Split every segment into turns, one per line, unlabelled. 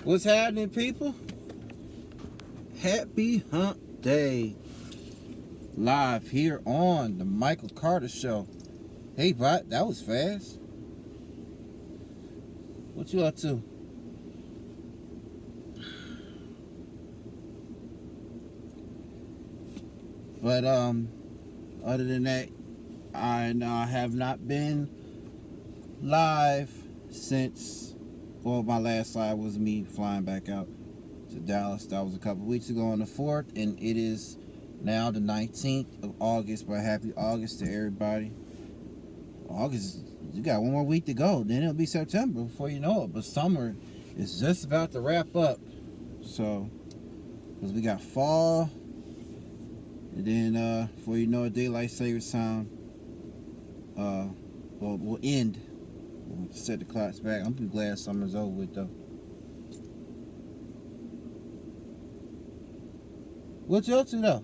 What's happening, people? Happy Hump Day. Live here on the Michael Carter Show. Hey, bot, that was fast. What you up to? But other than that, I have not been live since. Well, my last live was me flying back out to Dallas. That was a couple weeks ago on the 4th, and it is now the 19th of August. But happy August to everybody. August, you got one more week to go. Then it'll be September before you know it. But summer is just about to wrap up. So, because we got fall, and then before you know it, daylight savings time will end. We'll set the clocks back. I'm pretty glad summer's over with, though. What you up to, though?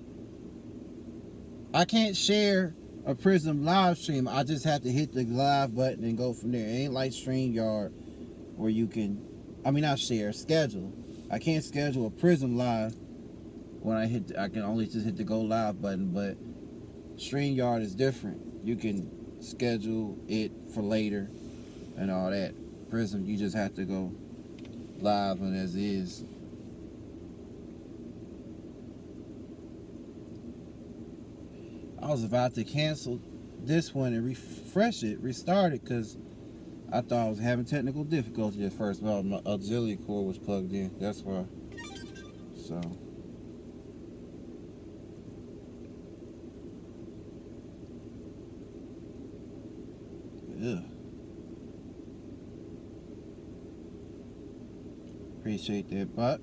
I can't share a Prism live stream. I just have to hit the live button and go from there. It ain't like StreamYard where you can, not share, schedule. I can't schedule a Prism live when I can only just hit the go live button, but StreamYard is different. You can schedule it for later and all that. Prism, you just have to go live and as is. I was about to cancel this one and refresh it, restart it, because I thought I was having technical difficulty at first. Well, my auxiliary cord was plugged in. That's why. So. Yeah. Appreciate that, but.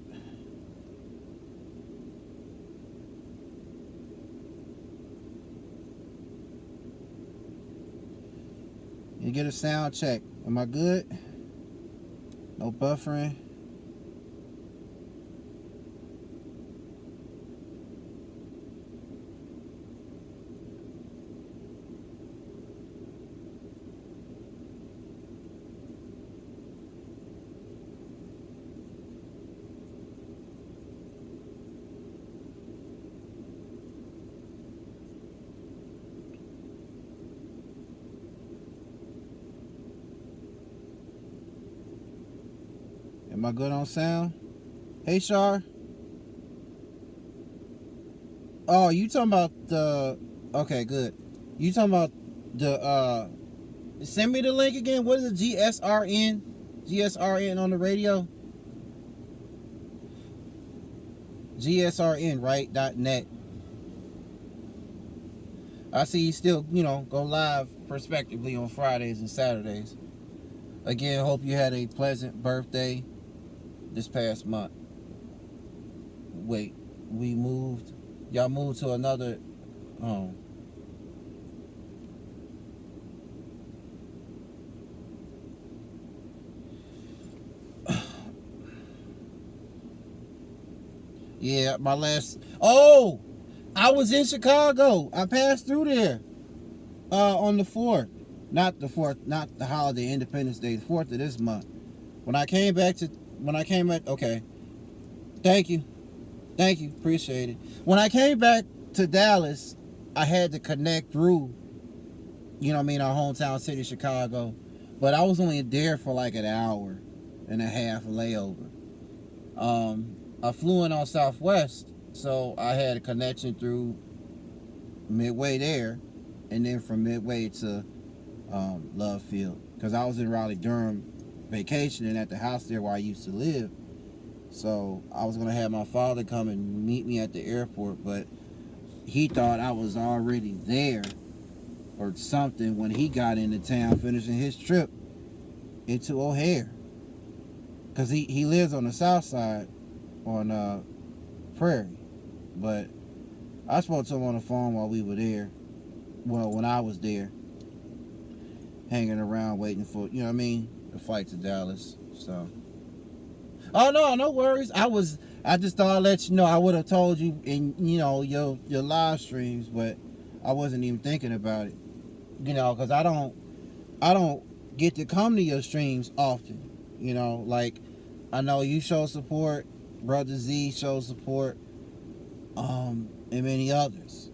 You get a sound check. Am I good? No buffering. Am I good on sound? Hey, Shar. Oh, you talking about the... Okay, good. You talking about the... Send me the link again. What is it? GSRN? GSRN on the radio? GSRN, right? .net. I see you still, go live prospectively on Fridays and Saturdays. Again, hope you had a pleasant birthday this past month. Wait, y'all moved to another home. Yeah, I was in Chicago. I passed through there on the 4th. Not the 4th, not the holiday, Independence Day, the 4th of this month. When I came back, okay. Thank you, appreciate it. When I came back to Dallas, I had to connect through, our hometown city, Chicago. But I was only there for like an hour and a half layover. I flew in on Southwest, so I had a connection through Midway there, and then from Midway to Love Field, because I was in Raleigh-Durham vacationing at the house there where I used to live. So I was gonna have my father come and meet me at the airport, but he thought I was already there or something when he got into town finishing his trip into O'Hare, because he lives on the south side on Prairie. But I spoke to him on the phone while we were there, when I was there, hanging around waiting for the flight to Dallas. So no worries. I just thought I'd let you know. I would have told you in your live streams, but I wasn't even thinking about it, because I don't get to come to your streams often, like I know you show support, Brother Z shows support, and many others.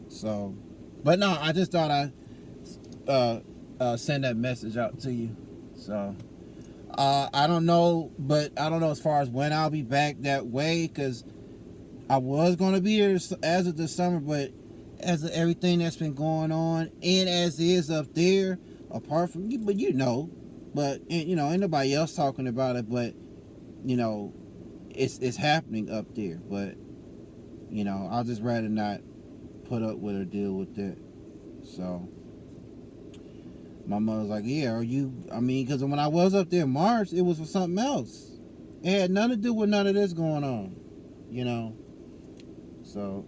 So, but no, I just thought I'd send that message out to you. So, I don't know, but I don't know as far as when I'll be back that way, because I was going to be here as of the summer, but as of everything that's been going on, and as is up there, apart from you, but ain't nobody else talking about it, but it's happening up there. But I'll just rather not put up with or deal with it. So my mother's like, yeah, because when I was up there in March, it was for something else. It had nothing to do with none of this going on, So,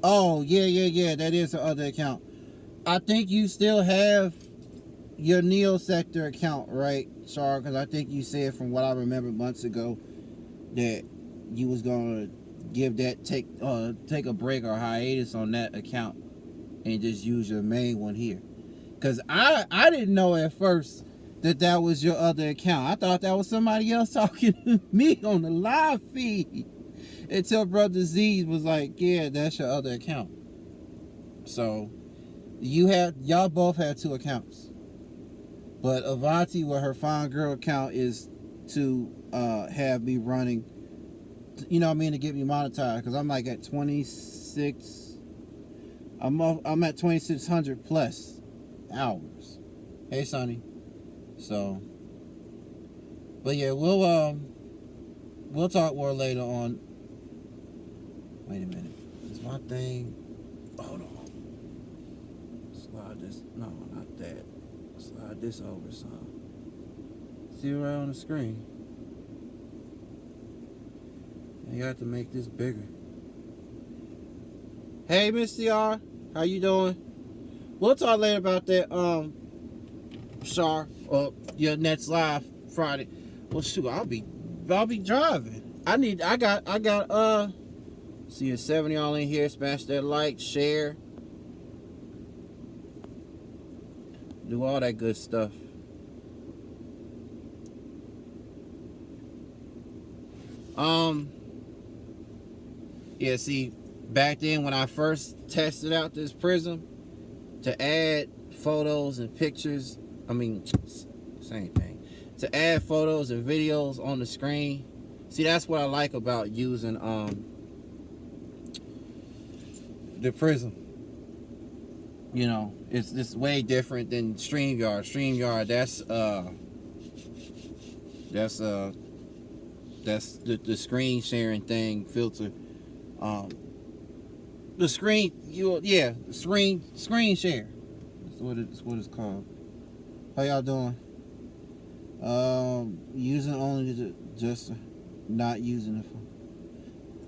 oh, yeah, that is the other account. I think you still have your Neo Sector account, right, Char? Because I think you said, from what I remember months ago, that you was gonna take a break or hiatus on that account and just use your main one here. Because I didn't know at first that was your other account. I thought that was somebody else talking to me on the live feed, until Brother Z was like, yeah, that's your other account. So y'all both have two accounts. But Avanti, with her Fine Girl account, is to have me running, to get me monetized, because I'm like at 26. I'm at 2,600 plus hours. Hey, Sonny. So, but yeah, we'll talk more later on. Wait a minute. Is my thing? Hold on. Slide this. No, not that. Slide this over some. See right on the screen. You have to make this bigger. Hey, Miss CR, how you doing? We'll talk later about that, Shar, or your next live Friday. Well, shoot, I'll be driving. I got see you 7 y'all in here. Smash that like, share, do all that good stuff. Yeah, see, back then when I first tested out this Prism, to add photos and pictures, same thing, to add photos and videos on the screen. See, that's what I like about using the Prism. It's way different than StreamYard. StreamYard, that's the screen sharing thing filter. The screen, screen share. That's what it's called. How y'all doing? Using only just not using it.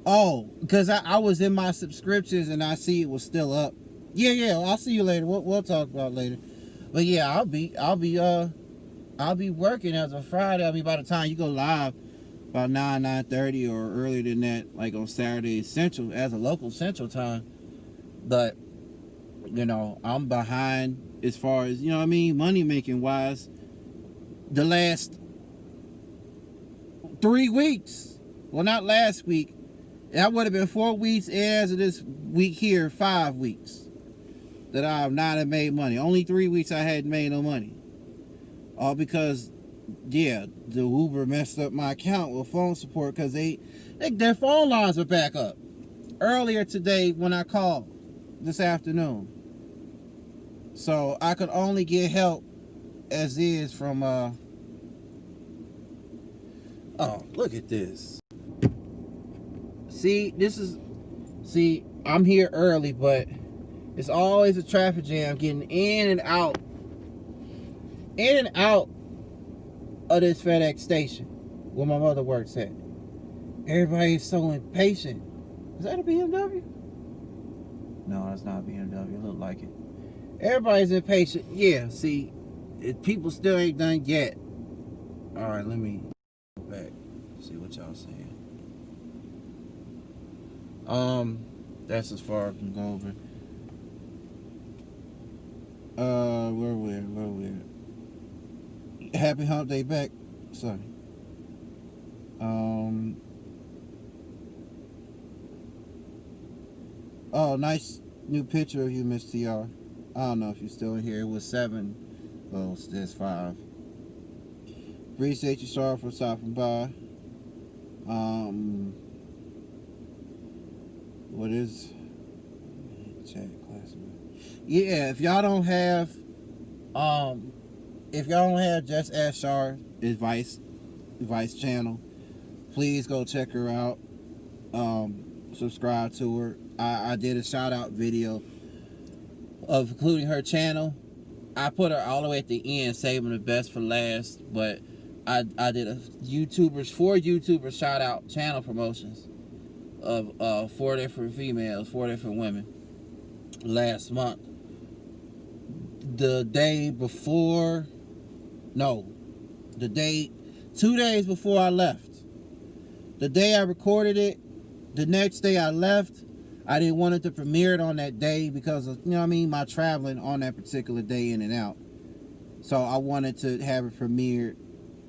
Oh, because I was in my subscriptions and I see it was still up. Yeah. I'll see you later. We'll talk about it later. But yeah, I'll be working as of Friday. By the time you go live, about 9:30 or earlier than that, like on Saturday Central, as a local Central time. But I'm behind as far as money making wise. The last 3 weeks, well, not last week, that would have been 4 weeks, as of this week here, 5 weeks that I have not have made money. Only 3 weeks I hadn't made no money, all because the Uber messed up my account with phone support, because their phone lines were back up earlier today when I called this afternoon. So I could only get help as is from oh, look at this. See, I'm here early, but it's always a traffic jam getting in and out of this FedEx station where my mother works at. Everybody's so impatient. Is that a BMW? No, that's not a BMW. It look like it. Everybody's impatient. Yeah, see, people still ain't done yet. All right, let me go back, see what y'all saying. That's as far as I can go over. Where we at? Happy Hump Day back, Sorry. Oh, nice new picture of you, Miss TR. I don't know if you're still in here. It was 7. Well, there's 5. Appreciate you, sorry for stopping by. What is chat class? Yeah, if y'all don't have Just Ask Shar advice channel, please go check her out. Subscribe to her. I did a shout out video of including her channel. I put her all the way at the end, saving the best for last, but I did 4 YouTubers shout out channel promotions of 4 different females, 4 different women last month. The day before, no, 2 days before I left. The day I recorded it, the next day I left. I didn't want it to premiere it on that day because of, my traveling on that particular day in and out. So I wanted to have it premiered,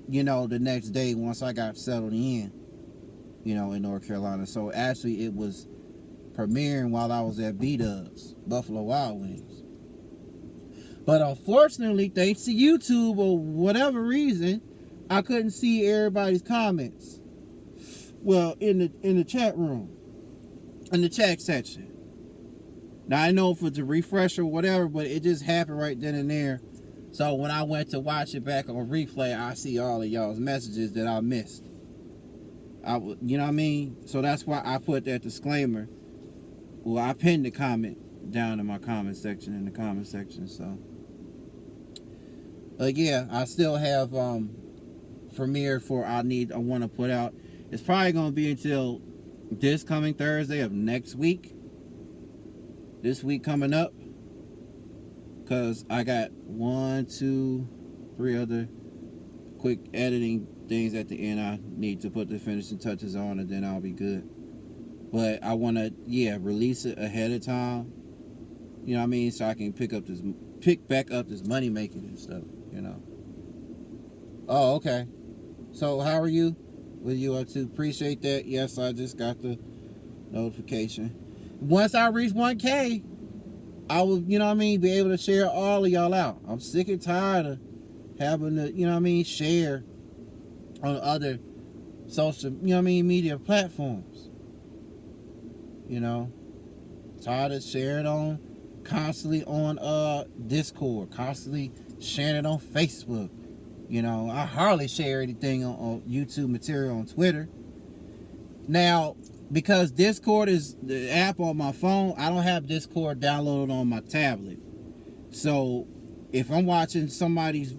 the next day once I got settled in, in North Carolina. So actually it was premiering while I was at B-Dubs, Buffalo Wild Wings. But unfortunately, thanks to YouTube or whatever reason, I couldn't see everybody's comments. Well, in the chat room, in the chat section. Now I know if it's a refresh or whatever, but it just happened right then and there. So when I went to watch it back on replay, I see all of y'all's messages that I missed. You know what I mean? So that's why I put that disclaimer. Well, I pinned the comment down in my comment section, so. But yeah, I still have premiere for I want to put out. It's probably going to be until this coming Thursday of next week. This week coming up. Because I got 1, 2, 3 other quick editing things at the end I need to put the finishing touches on, and then I'll be good. But I want to, release it ahead of time. You know what I mean? So I can pick back up this money making and stuff, Oh, okay. So how are you? What are you up to? Appreciate that. Yes, I just got the notification. Once I reach 1K, I will, be able to share all of y'all out. I'm sick and tired of having to, share on other social, media platforms. Tired of sharing constantly on Discord, constantly sharing it on Facebook. I hardly share anything on YouTube material on Twitter. Now, because Discord is the app on my phone, I don't have Discord downloaded on my tablet. So if I'm watching somebody's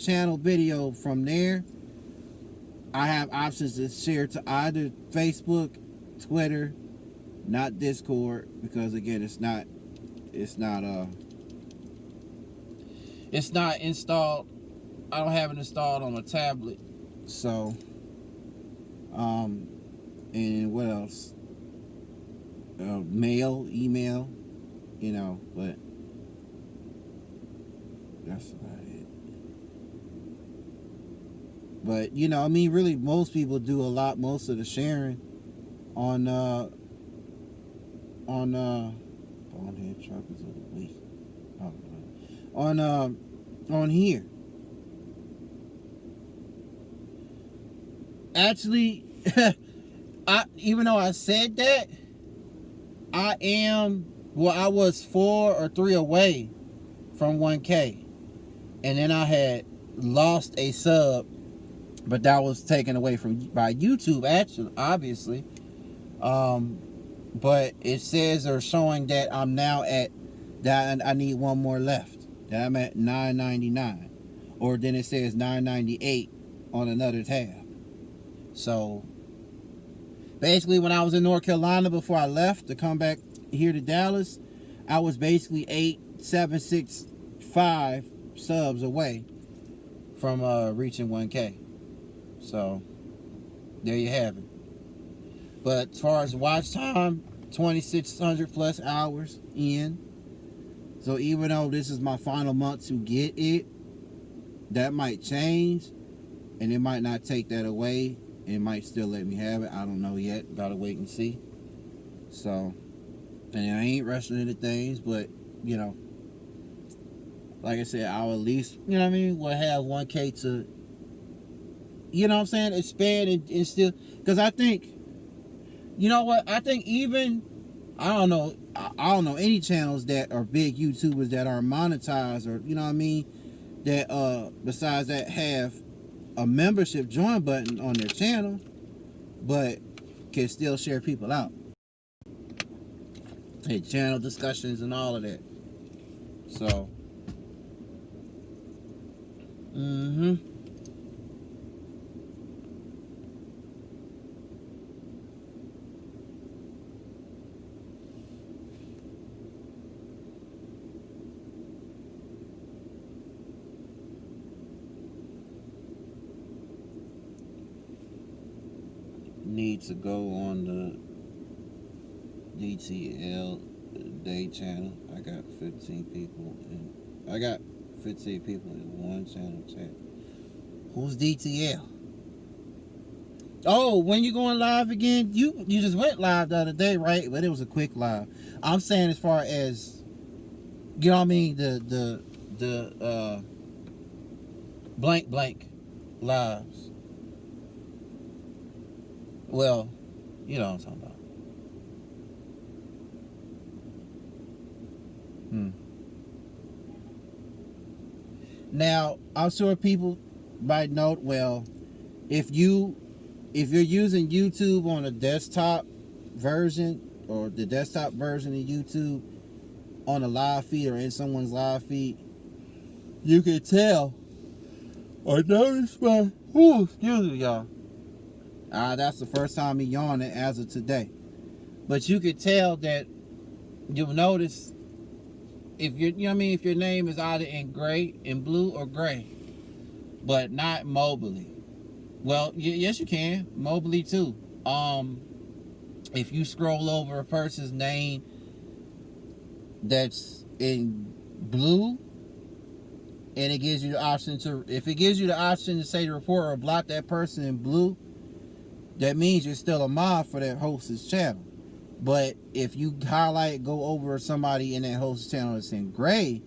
channel video from there, I have options to share to either Facebook, Twitter, not Discord, because again it's not installed. I don't have it installed on a tablet. So and what else? Mail, email, but that's about it. But really most people do most of the sharing on bonehead truckers of the week. On here. Actually, even though I said that, I was 4 or 3 away from 1K. And then I had lost a sub, but that was taken away by YouTube, actually, obviously. But it says or showing that I'm now at that I need 1 more left. That I'm at 9.99. Or then it says 9.98 on another tab. So basically, when I was in North Carolina before I left to come back here to Dallas, I was basically 8,765 subs away from reaching 1K. So there you have it. But as far as watch time, 2,600 plus hours in. So even though this is my final month to get it, that might change. and it might not take that away. It might still let me have it. I don't know yet. Gotta wait and see. So, and I ain't rushing into things, but you know, like I said, I'll at least, you know what I mean, we'll have 1K to, you know what I'm saying, expand and still, because I think, you know what, I think even, I don't know any channels that are big YouTubers that are monetized, or you know what I mean, that besides that have a membership join button on their channel, but can still share people out. Hey, channel discussions and all of that. So, need to go on the DTL Day channel. I got 15 people and I got 15 people in one channel chat. Who's DTL? Oh, when you going live again? You just went live the other day, right? But it was a quick live. I'm saying as far as, you know what I mean, the blank lives. Well, you know what I'm talking about. Now, I'm sure people might note, well, if you're using YouTube on a desktop version, or the desktop version of YouTube on a live feed or in someone's live feed, you can tell or notice my, excuse me, y'all. That's the first time me yawning as of today. But you could tell that, you'll notice if you know what I mean, if your name is either in blue or gray, but not mobily. Well, yes you can, mobily too. If you scroll over a person's name that's in blue, and it gives you the option to, if it gives you the option to say to report or block that person in blue, that means you're still a mod for that host's channel. But if you highlight, go over somebody in that host's channel that's in gray,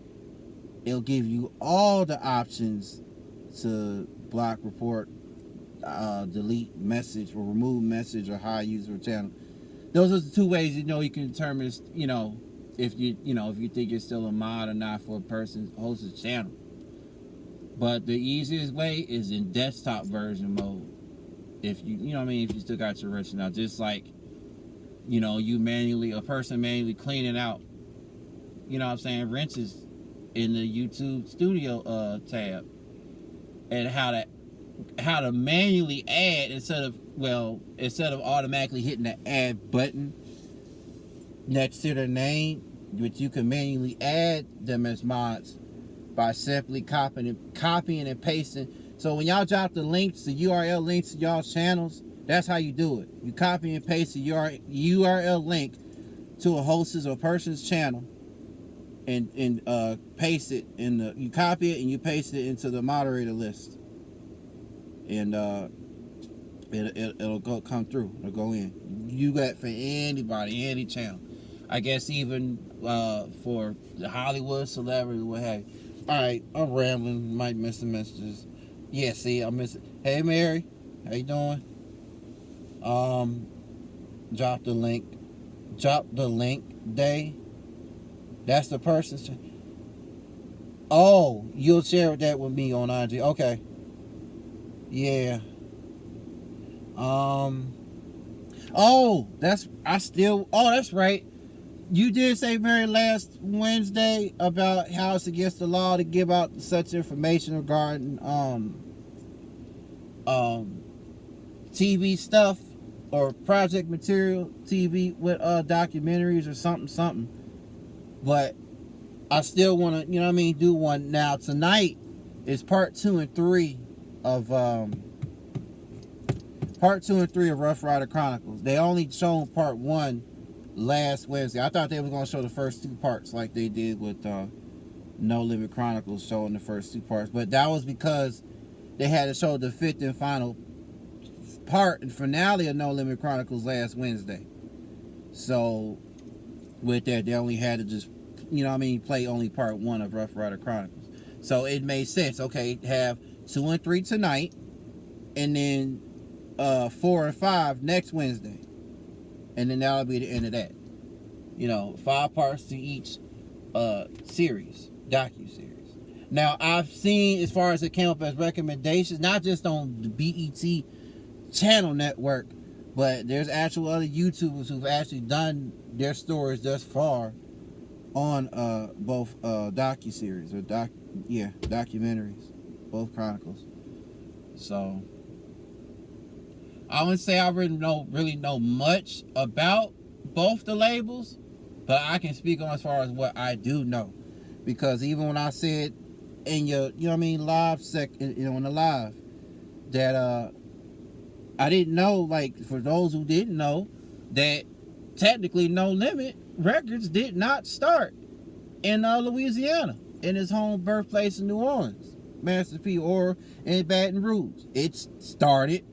it'll give you all the options to block, report, delete message, or remove message, or hide user channel. Those are the two ways you can determine, if you think you're still a mod or not for a person's host's channel. But the easiest way is in desktop version mode. If if you still got your original, just like, a person manually cleaning out, wrenches in the YouTube studio tab, and how to manually add instead of automatically hitting the add button next to their name, which you can manually add them as mods by simply copying and pasting. So when y'all drop the links, the URL links to y'all's channels, that's how you do it. You copy and paste the URL link to a host's or person's channel, and paste it you copy it and you paste it into the moderator list, and it'll come through. It'll go in. You got for anybody, any channel. I guess even for the Hollywood celebrity, what have you. All right, I'm rambling. Might miss the messages. Yeah, see, I miss it. Hey, Mary, how you doing? Drop the link. Drop the link day. That's the person's. Oh, you'll share that with me on IG. Okay. Yeah. Oh, that's right. You did say, Mary, last Wednesday about how it's against the law to give out such information regarding TV stuff or project material, TV with documentaries or something. But I still want to, do one. Now tonight is part 2 and 3 of Rough Rider Chronicles. They only shown part 1 last Wednesday. I thought they were going to show the first 2 parts like they did with No Limit Chronicles, showing the first 2 parts. But that was because they had to show the fifth and final part and finale of No Limit Chronicles last Wednesday. So with that, they only had to just, play only part one of Rough Rider Chronicles. So it made sense. Okay, have 2 and 3 tonight, and then 4 and 5 next Wednesday, and then that'll be the end of that. 5 parts to each series, docu-series. Now, I've seen, as far as it came up as recommendations, not just on the BET channel network, but there's actual other YouTubers who've actually done their stories thus far on both docu-series or documentaries, both chronicles. So I wouldn't say I really know much about both the labels, but I can speak on as far as what I do know, because even when I said in your live in the live that I didn't know, like, for those who didn't know, that technically No Limit Records did not start in Louisiana, in his home birthplace in New Orleans, Master P, or in Baton Rouge. It started,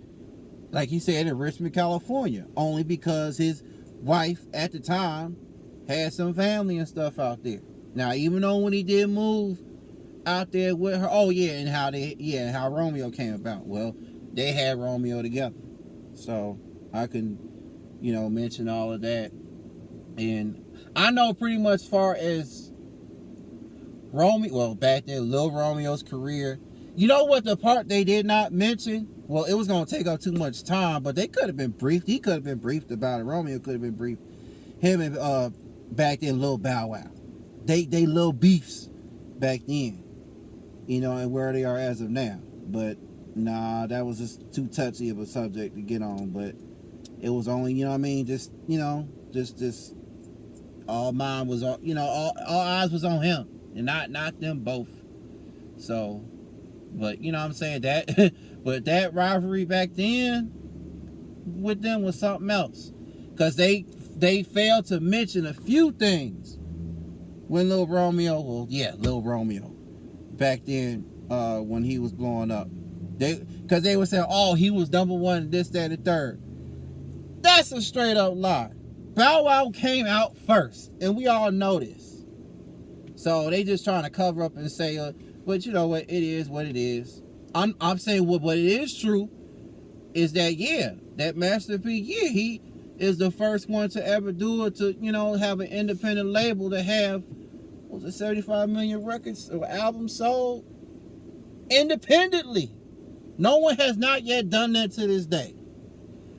like he said, in Richmond, California, only because his wife at the time had some family and stuff out there. Now, even though when he did move out there with her, and how Romeo came about. Well, they had Romeo together. So I can, mention all of that. And I know pretty much as far as back then, Lil Romeo's career. You know what the part they did not mention? Well, it was going to take up too much time, but they could have been briefed. He could have been briefed about it. Romeo could have been briefed. Him and back then, Lil Bow Wow. They little beefs back then. And where they are as of now. But nah, that was just too touchy of a subject to get on. But it was only, just all mine was on, all eyes was on him and not them both. So, but I'm saying that, but that rivalry back then with them was something else, because they failed to mention a few things when Lil Romeo, back then, when he was blowing up, because they were saying, he was number one, this, that, and the third. That's a straight up lie. Bow Wow came out first, and we all know this. So they just trying to cover up and say, but you know what, it is what it is. I'm saying what it is true is that that Master P, he is the first one to ever do it, to have an independent label to have, was it 75 million records or albums sold independently. No one has not yet done that to this day.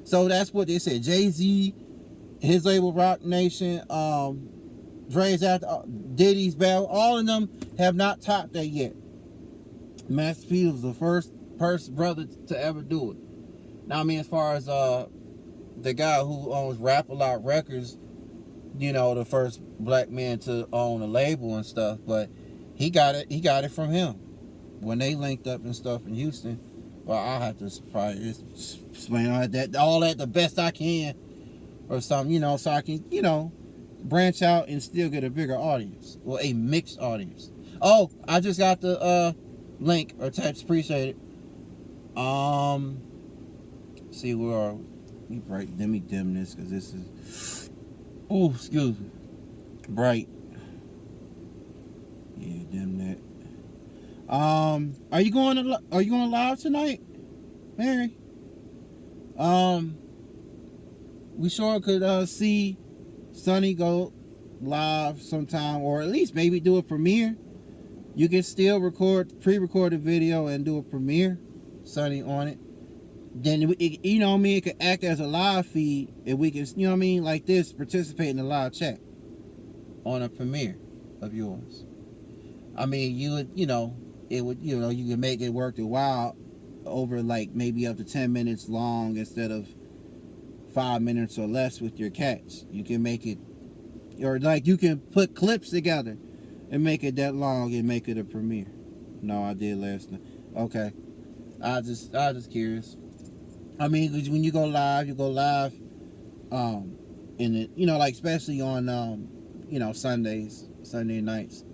So that's what they said. Jay-Z, his label Roc Nation, Dre's after Diddy's Battle, all of them have not topped that yet. Master P was the first brother to ever do it. Now, as far as the guy who owns Rap A Lot Records, the first black man to own a label and stuff, but he got it from him when they linked up and stuff in Houston. Well, I'll have to probably explain all that the best I can, or something, so I can, branch out and still get a bigger audience, or a mixed audience. Oh, I just got the link or text. Appreciate it. See where are we? Bright. Let me dim this, because this is. Oh, excuse me. Bright. Yeah, dim that. Are you going live tonight, Mary? We sure could see Sonny go live sometime, or at least maybe do a premiere. You can still pre-record a video and do a premiere, Sonny on it. Then it could act as a live feed, and we can, like this, participate in the live chat on a premiere of yours. You would, it would, you can make it worth a while over, like, maybe up to 10 minutes long instead of 5 minutes or less with your cats. You can make it, or like you can put clips together and make it that long and make it a premiere. No, I did last night. Okay. I was just curious. When you go live, in it, like, especially on, Sunday nights.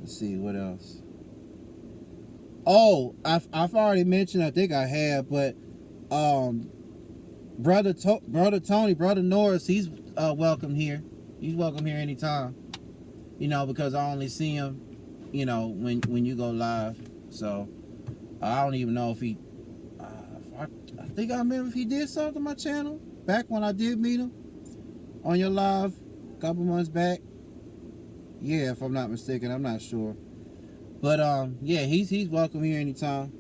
Let's see, what else? Oh, I've already mentioned. I think I have, but um, brother Tony, brother Norris, he's welcome here. He's welcome here anytime. Because I only see him, when you go live. So I don't even know if he. I think I remember if he did something to my channel back when I did meet him on your live a couple months back. Yeah, if I'm not mistaken, I'm not sure. But yeah, he's welcome here anytime.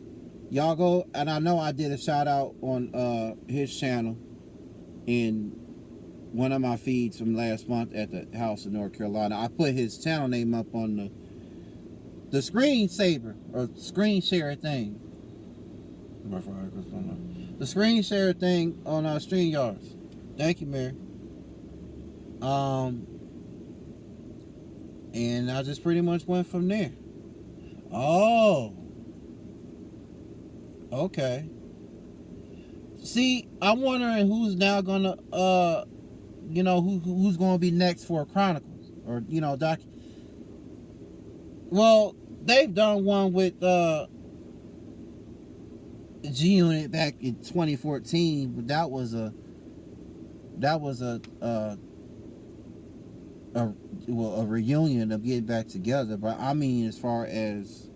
Y'all go, and I know I did a shout out on his channel in one of my feeds from last month at the house in North Carolina. I put his channel name up on the screensaver or screen share thing. The screen share thing on StreamYards. Thank you, Mary. And I just pretty much went from there. Oh, okay. See, I'm wondering who's now gonna who's gonna be next for Chronicles or doc. Well, they've done one with G Unit back in 2014, but that was a reunion of getting back together. But I mean, as far as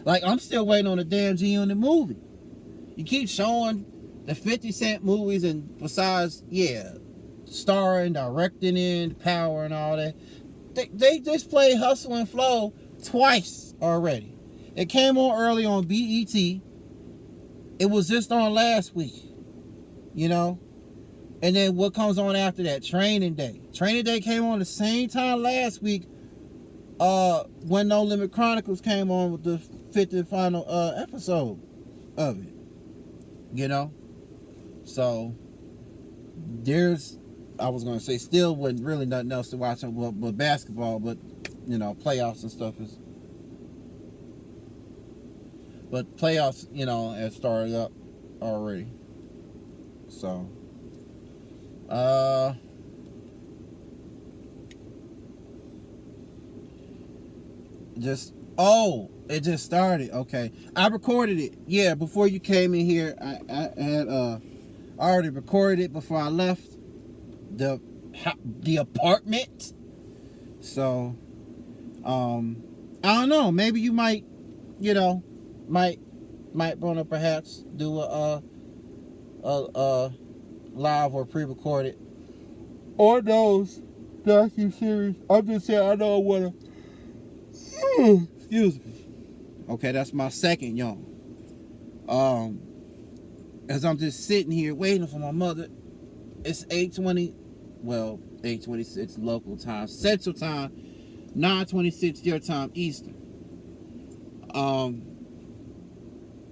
like, I'm still waiting on the damn G Unit movie. You keep showing the 50 Cent movies, and besides, yeah, starring, directing in, power and all that, they just played Hustle and Flow twice already. It came on early on BET. It was just on last week, And then what comes on after that? Training Day. Training Day came on the same time last week when No Limit Chronicles came on with the 50th final episode of it. So there's, I was going to say, still wasn't really nothing else to watch but basketball, but playoffs and stuff is. But playoffs, have started up already. So, it just started. Okay, I recorded it. Yeah, before you came in here, I had already recorded it before I left the apartment. So, I don't know. Maybe you might want to perhaps do a live or pre-recorded or those docu-series. I'm just saying, I don't want to. Excuse me. Okay, that's my second yawn. As I'm just sitting here waiting for my mother. It's 8:20. Well, 8:26 local time, Central Time, 9:26 your time, Eastern.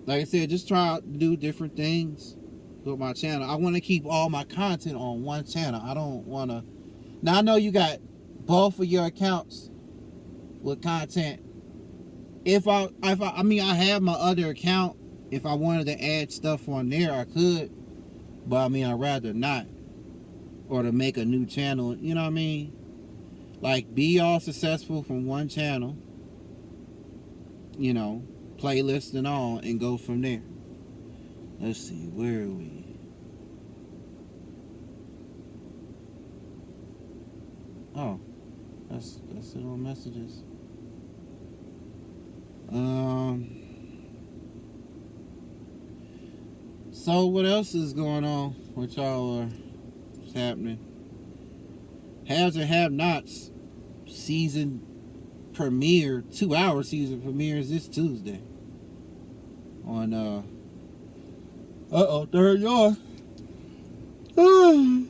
Like I said, just try to do different things with my channel. I want to keep all my content on one channel. I don't want to. Now I know you got both of your accounts with content. I have my other account. If I wanted to add stuff on there, I could. But I'd rather not. Or to make a new channel, you know what I mean? Like, be all successful from one channel, playlist and all, and go from there. Let's see, where are we? Oh, that's it on messages. So what else is going on with y'all? What's happening? Haves and Have-Nots season premiere, 2-hour season premieres this Tuesday on third yard. Oprah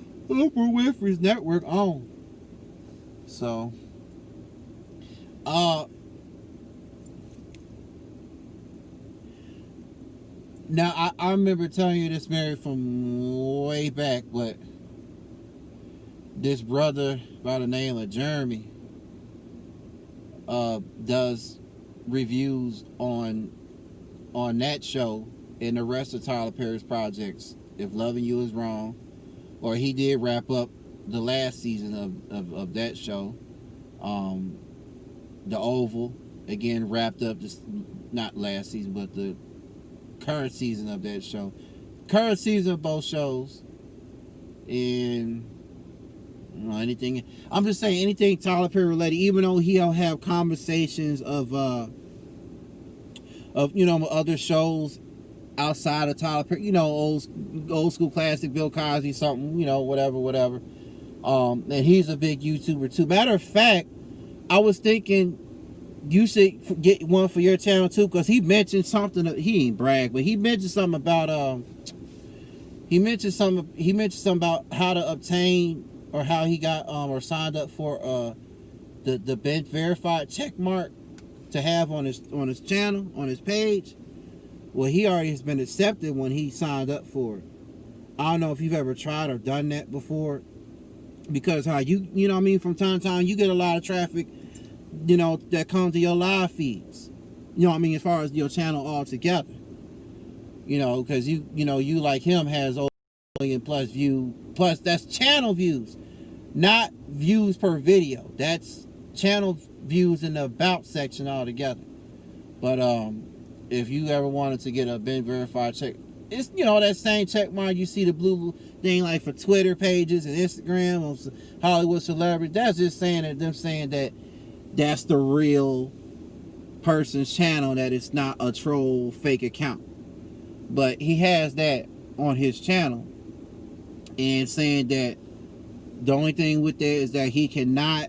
Winfrey's network on. So now I remember telling you this, Mary, from way back, but this brother by the name of Jeremy does reviews on that show and the rest of Tyler Perry's projects. If Loving You Is Wrong, or he did wrap up the last season of that show. The Oval again wrapped up this not last season, but the current season of that show. Current season of both shows. And anything. I'm just saying anything Tyler Perry related, even though he'll have conversations of other shows outside of Tyler Perry, old school classic Bill Cosby, something, whatever. And he's a big YouTuber too. Matter of fact, I was thinking you should get one for your channel too, because he mentioned something. He ain't brag, but he mentioned something about he mentioned something about how to obtain, or how he got or signed up for the Ben verified check mark to have on his channel, on his page. Well, he already has been accepted when he signed up for it. I don't know if you've ever tried or done that before, because how you know what I mean, from time to time you get a lot of traffic, that comes to your live feeds. You know what I mean, as far as your channel altogether. Because you like him has over 1 million plus view, plus that's channel views, not views per video. That's channel views in the about section altogether. But if you ever wanted to get a Ben verified check, it's that same check mark you see the blue thing like for Twitter pages and Instagram of Hollywood celebrities. That's just saying that that's the real person's channel, that it's not a troll fake account. But he has that on his channel, and saying that the only thing with that is that he cannot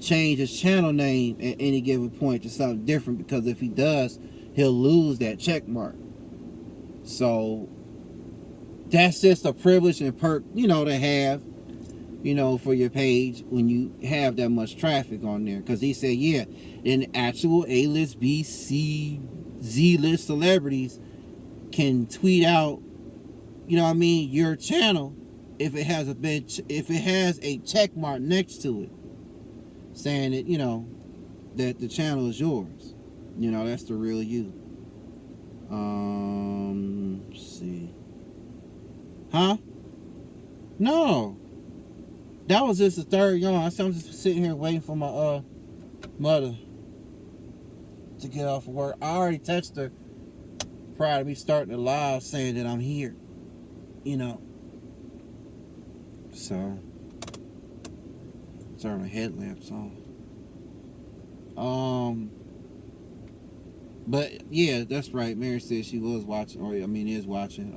change his channel name at any given point to something different, because if he does, he'll lose that check mark. So that's just a privilege and perk, to have, for your page when you have that much traffic on there. Because he said, yeah, in actual A-list, B, C, Z-list celebrities can tweet out, your channel if it has a check mark next to it, saying that that the channel is yours. That's the real you. Let's see. Huh? No. That was just the third yawn. I'm just sitting here waiting for my mother to get off of work. I already texted her prior to me starting the live saying that I'm here. So turn my headlamps on. But yeah, that's right. Mary said she was watching, is watching.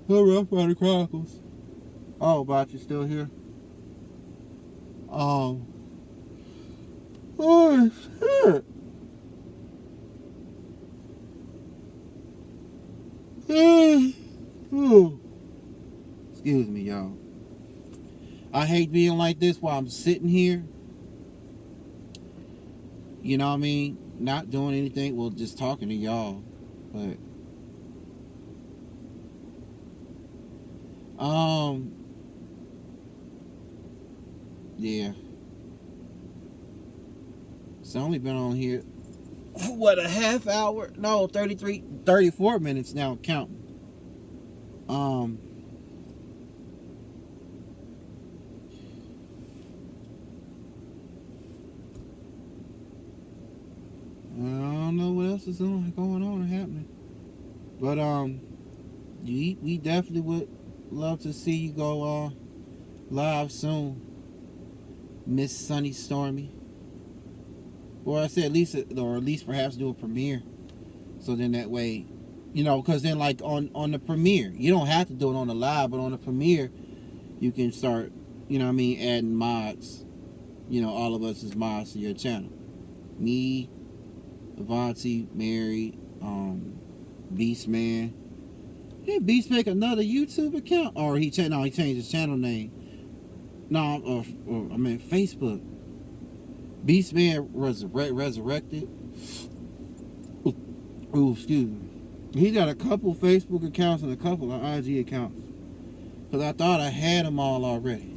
Rough Rider Chronicles. Oh, but you still here? Oh shit. Excuse me, y'all. I hate being like this while I'm sitting here. Not doing anything. Well, just talking to y'all. But yeah. It's only been on here for what, a half hour? No, 34 minutes now counting. I don't know what else is going on or happening. But we definitely would love to see you go live soon, Miss Sunny Stormy. Or I said at least perhaps do a premiere. So then that way, because then like on the premiere, you don't have to do it on the live, but on the premiere, you can start, adding mods. All of us as mods to your channel. Me, Avanti, Mary, Beastman. Did Beast make another YouTube account? Or he changed his channel name. No, Facebook. Beastman resurrected. Ooh, excuse me. He got a couple Facebook accounts and a couple of IG accounts. Because I thought I had them all already.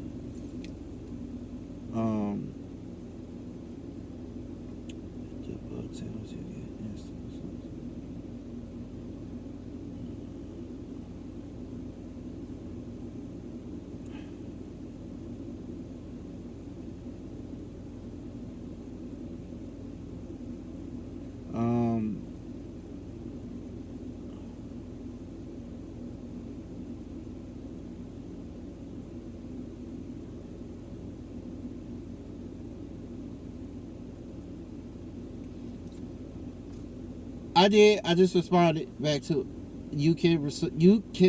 I did. I just responded back to it. You can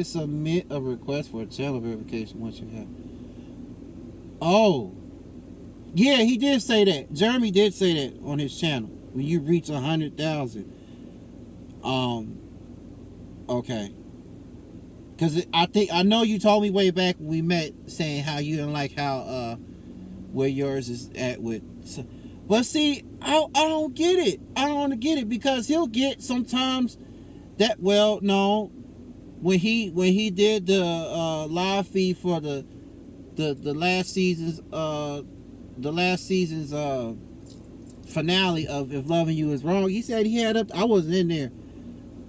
submit a request for a channel verification once you have. Oh, yeah, he did say that. Jeremy did say that on his channel. When you reach 100,000. Okay. Because I know you told me way back when we met saying how you didn't like how where yours is at with. But see, I don't get it. I don't get it because he'll get sometimes that. Well, no, when he did the live feed for the last season's finale of If Loving You Is Wrong, he said he had I wasn't in there,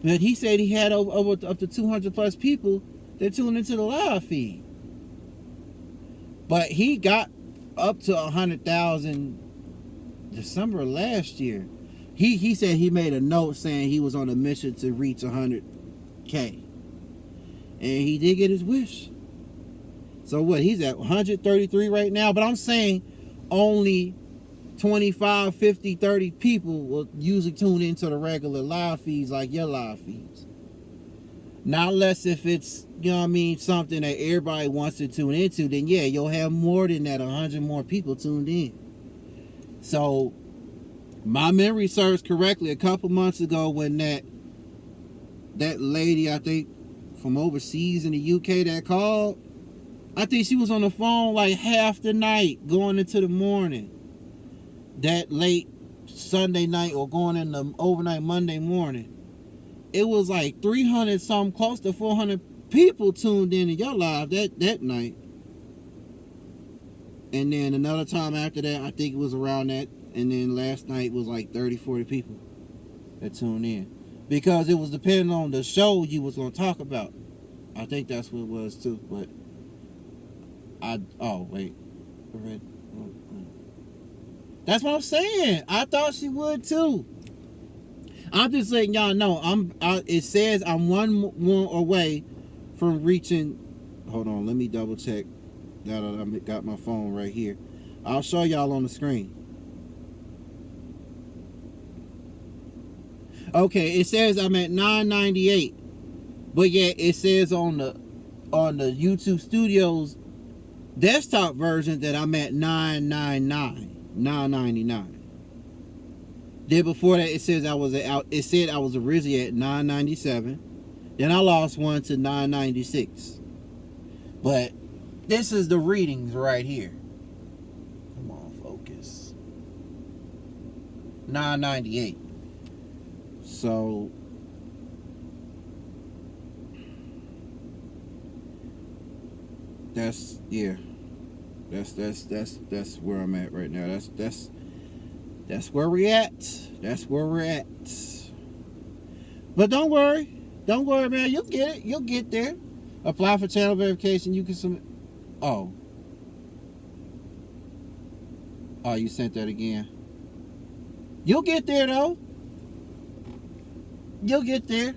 but he said he had over up to 200 plus people that tuned into the live feed. But he got up to 100,000 December of last year. He said he made a note saying he was on a mission to reach 100K. And he did get his wish. So what, he's at 133 right now, but I'm saying only 25, 50, 30 people will usually tune into the regular live feeds like your live feeds. Not unless if it's, you know what I mean, something that everybody wants to tune into, then yeah, you'll have more than that, 100 more people tuned in. So, my memory serves correctly, a couple months ago when that lady, I think, from overseas in the UK that called, I think she was on the phone like half the night going into the morning. That late Sunday night or going in the overnight Monday morning. It was like 300 something, close to 400 people tuned in to your live that night. And then another time after that, I think it was around that. And then last night was like 30, 40 people that tuned in. Because it was depending on the show you was going to talk about. I think that's what it was too. But wait. That's what I'm saying. I thought she would too. I'm just letting y'all know. It says I'm one more away from reaching. Hold on, let me double check that I got my phone right here. I'll show y'all on the screen. Okay, it says I'm at 998, but yet it says on the YouTube Studios desktop version that I'm at 999. Then before that, it said I was originally at 997. Then I lost one to 996. But this is the readings right here. Come on, focus. 998. So that's where I'm at right now. That's where we're at. That's where we're at. But don't worry, man. You'll get it. You'll get there. Apply for channel verification. You can submit. Oh, you sent that again. You'll get there though. You'll get there.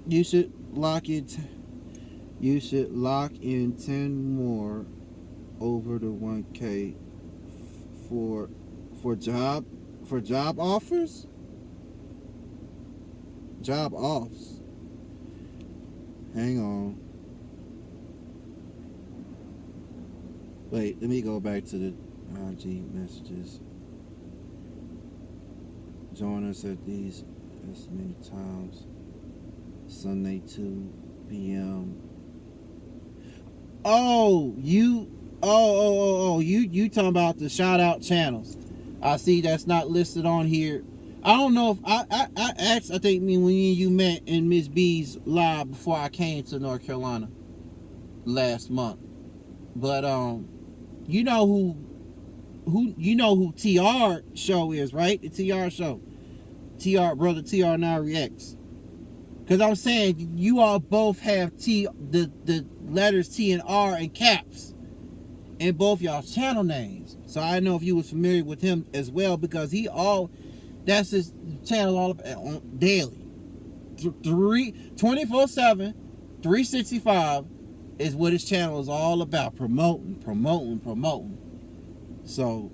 You should lock in 10 more over the 1K for job offers. Job offs. Hang on. Wait, let me go back to the IG messages. Join us at these as many times. Sunday 2 p.m. You talking about the shout out channels. I see that's not listed on here. I don't know if I asked, I think when you met in Miss B's live before I came to North Carolina last month. But you know who TR show is, right? The TR show. Brother TR Now Reacts. Because I'm saying you all both have the letters T and R and caps in both y'all's channel names. So I know if you was familiar with him as well, because that's his channel all on daily. 24/7, 365 is what his channel is all about. Promoting. So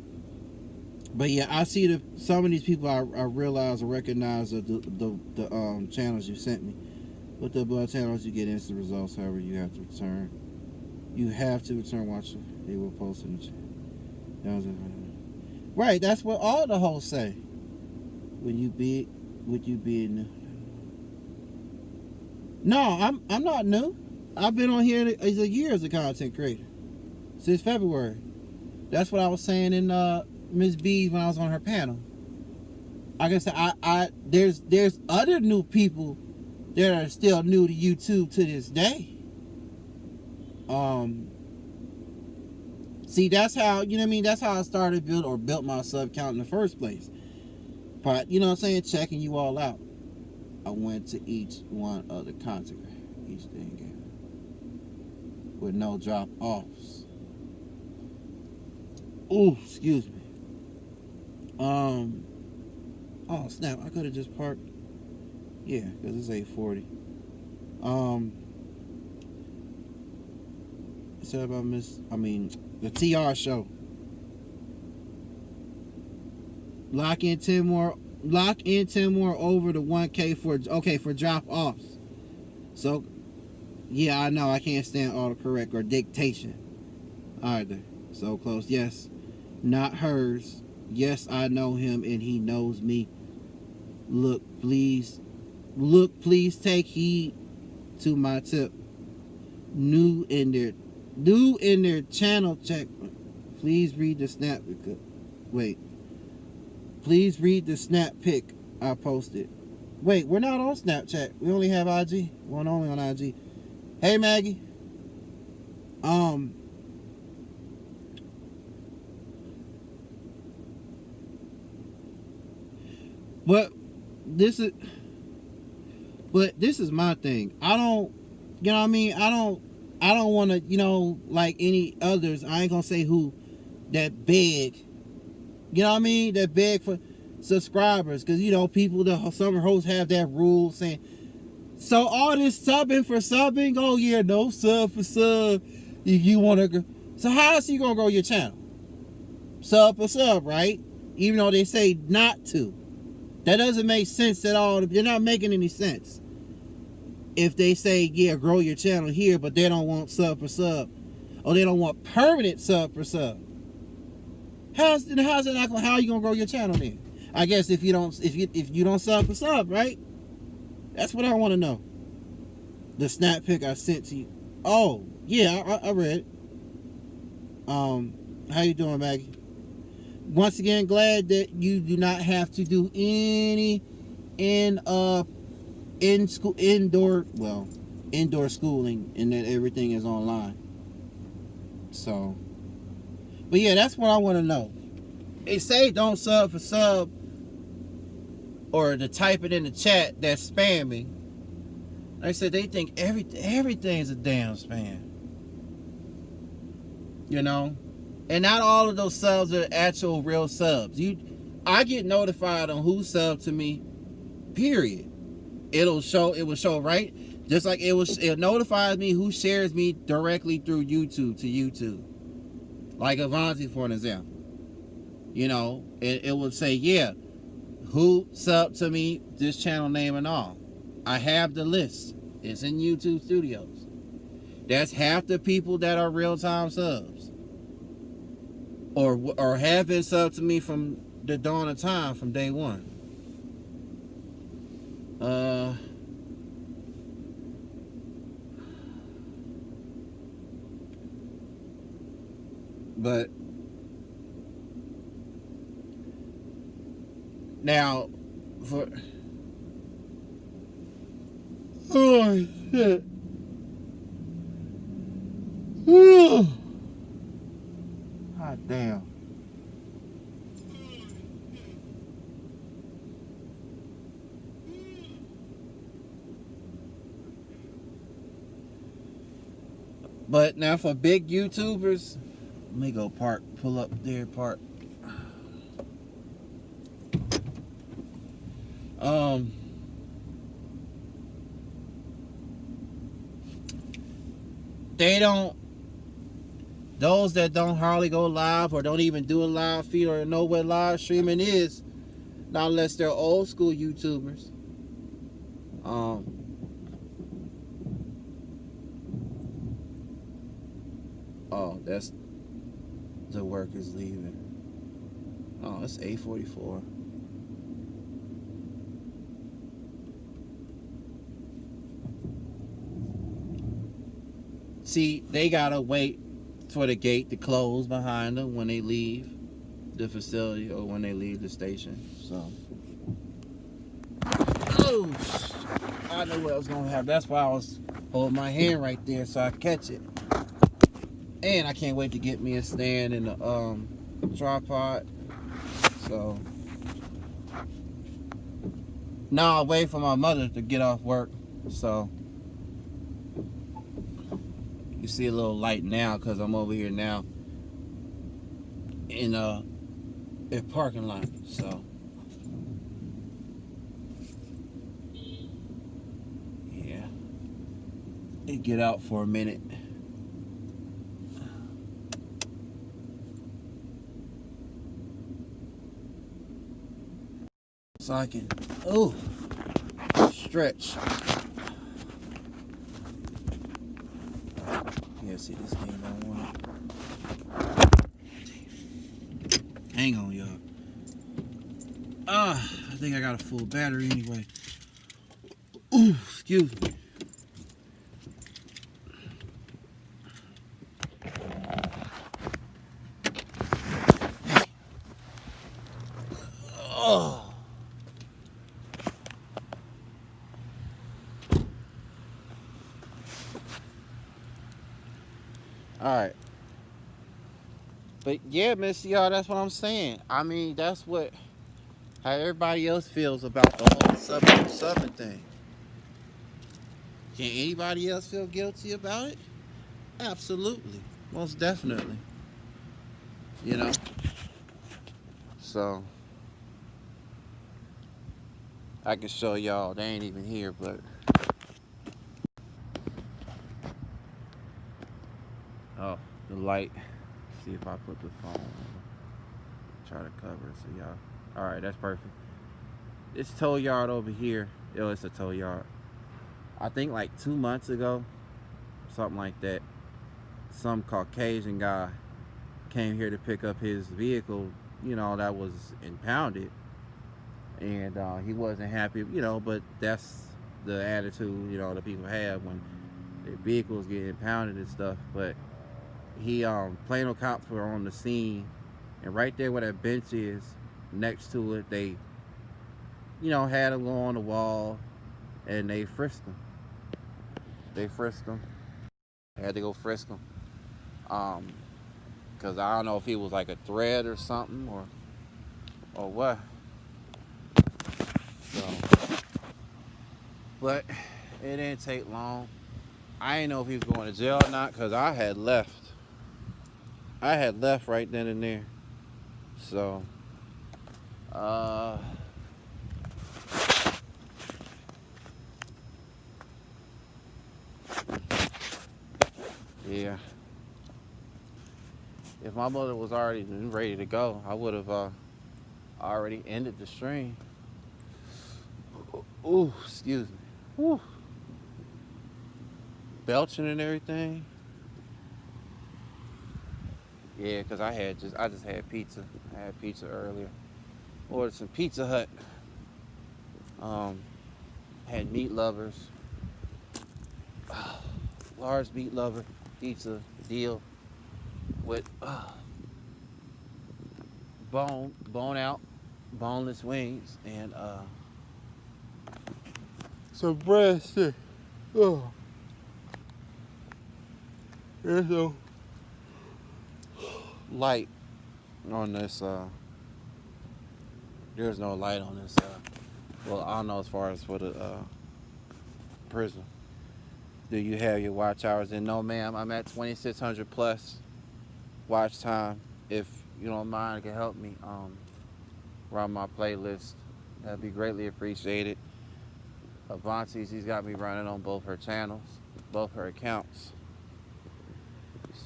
But yeah, I see some of these people I realize or recognize the channels you sent me. With the blood channels, you get instant results. However, you have to return. You have to return. Watch. They will post in the chat. Right. That's what all the hosts say. When you be, would you be new? No, I'm not new. I've been on here as a year as a content creator since February. That's what I was saying in Miss B when I was on her panel. Like I said, there's other new people that are still new to YouTube to this day. See, that's how, you know what I mean? That's how I started built my sub count in the first place. But, you know what I'm saying? Checking you all out. I went to each one of the content, each thing with no drop offs. Ooh, excuse me. Oh snap! I could have just parked. Yeah, because it's 8:40. Said about the TR show. Lock in 10 more over the 1K for drop offs. So yeah, I know I can't stand autocorrect or dictation either. So close. Yes, not hers. Yes, I know him and he knows me. Look, please take heed to my tip. New in their channel check. Please read the snap. Wait. Please read the snap pic I posted. Wait, we're not on Snapchat. We only have IG. We're only on IG. Hey Maggie. But this is my thing. I don't, you know what I mean? I don't want to, you know, like any others. I ain't gonna say who that beg. You know what I mean? That beg for subscribers, because you know the summer hosts have that rule saying, so all this subbing for subbing. Oh yeah, no sub for sub. If you want to, so how is you gonna grow your channel? Sub for sub, right? Even though they say not to. That doesn't make sense at all. They're not making any sense. If they say, yeah, grow your channel here, but they don't want sub for sub, or they don't want permanent sub for sub. How's it not gonna, how are you gonna grow your channel then? I guess if you don't sub for sub, right? That's what I want to know. The snap pic I sent to you. Oh yeah, I read it. How you doing, Maggie? Once again, glad that you do not have to do any indoor schooling, and that everything is online. So, but yeah, that's what I want to know. They say don't sub for sub, or to type it in the chat that's spamming. Like I said, they think everything's a damn spam. You know? And not all of those subs are actual real subs. I get notified on who subbed to me, period. It will show right, just like it notifies me who shares me directly through YouTube to YouTube. Like Avanti, for an example. You know, it would say, yeah, who subbed to me, this channel name and all. I have the list. It's in YouTube Studios. That's half the people that are real-time subs. Or have been subbed to me from the dawn of time, from day one. But now for oh shit. God damn. But now for big YouTubers, let me go pull up their part. They don't, Those that don't hardly go live or don't even do a live feed or know what live streaming is, not unless they're old school YouTubers. Oh, that's the work is leaving. Oh, it's 8:44. See, they gotta wait for the gate to close behind them when they leave the facility or when they leave the station. So, oh, I knew what I was gonna have. That's why I was holding my hand right there so I catch it. And I can't wait to get me a stand and a tripod. So now I wait for my mother to get off work. So you see a little light now because I'm over here now in a parking lot. So yeah, it get out for a minute. So I can stretch. Yeah, see this thing don't want it. Hang on, y'all. I think I got a full battery anyway. Ooh, excuse me. Oh. All right. But yeah, Missy, y'all, that's what I'm saying. I mean, that's how everybody else feels about the whole Southern thing. Can anybody else feel guilty about it? Absolutely. Most definitely. You know? So, I can show y'all. They ain't even here, but. Oh, the light. See if I put the phone on. Try to cover it so y'all. Alright, that's perfect. It's tow yard over here. Yo, it's a tow yard. I think like 2 months ago, something like that, some Caucasian guy came here to pick up his vehicle, that was impounded. And he wasn't happy, but that's the attitude, that people have when their vehicles get impounded and stuff. But he, Plano cops were on the scene, and right there where that bench is, next to it, they, had him go on the wall, and they frisked him. They frisked him. They had to go frisk him. Because I don't know if he was like a threat or something, or what. So, but it didn't take long. I didn't know if he was going to jail or not because I had left. I had left right then and there. So, yeah. If my mother was already ready to go, I would have already ended the stream. Ooh, excuse me. Ooh. Belching and everything. Yeah, because I just had pizza. I had pizza earlier. Ordered some Pizza Hut. Had meat lovers. Large meat lover pizza deal with bone out, boneless wings and some breast. Oh, there's no light on this. There's no light on this. Well, I don't know as far as for the prison. Do you have your watch hours? And no, ma'am, I'm at 2,600 plus watch time. If you don't mind, it can help me run my playlist. That'd be greatly appreciated. Avanti's, he's got me running on both her channels, both her accounts.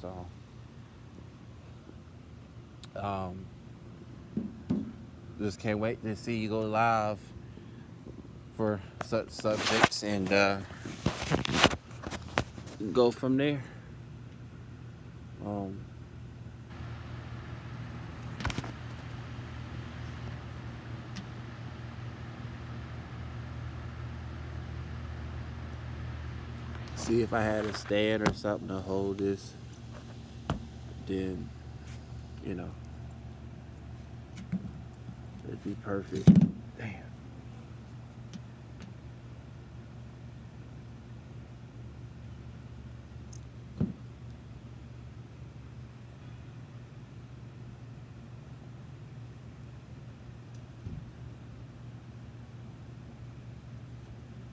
So, Um, just can't wait to see you go live for such subjects and go from there. Um, See if I had a stand or something to hold this, then you know it'd be perfect. Damn.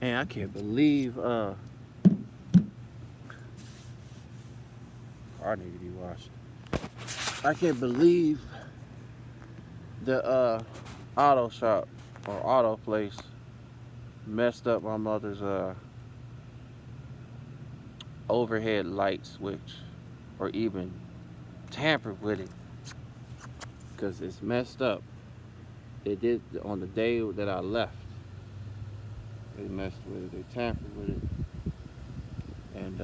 Man, I can't believe car need to be washed. I can't believe the auto shop or auto place messed up my mother's overhead light switch, or even tampered with it, because it's messed up. They did on the day that I left. They messed with it. They tampered with it, and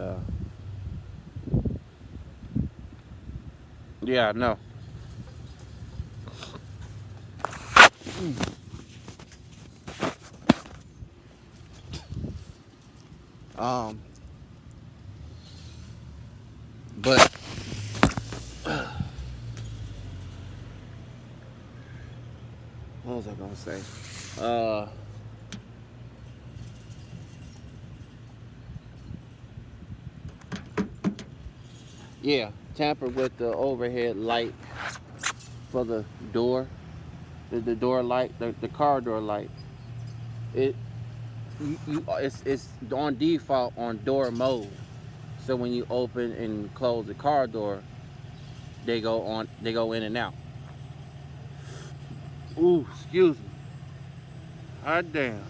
yeah, I know. Um, but what was I gonna say? Yeah, tampered with the overhead light for the door, the door light, the car door light. It it's on default on door mode. So when you open and close the car door, they go in and out. Ooh, excuse me. Hot damn.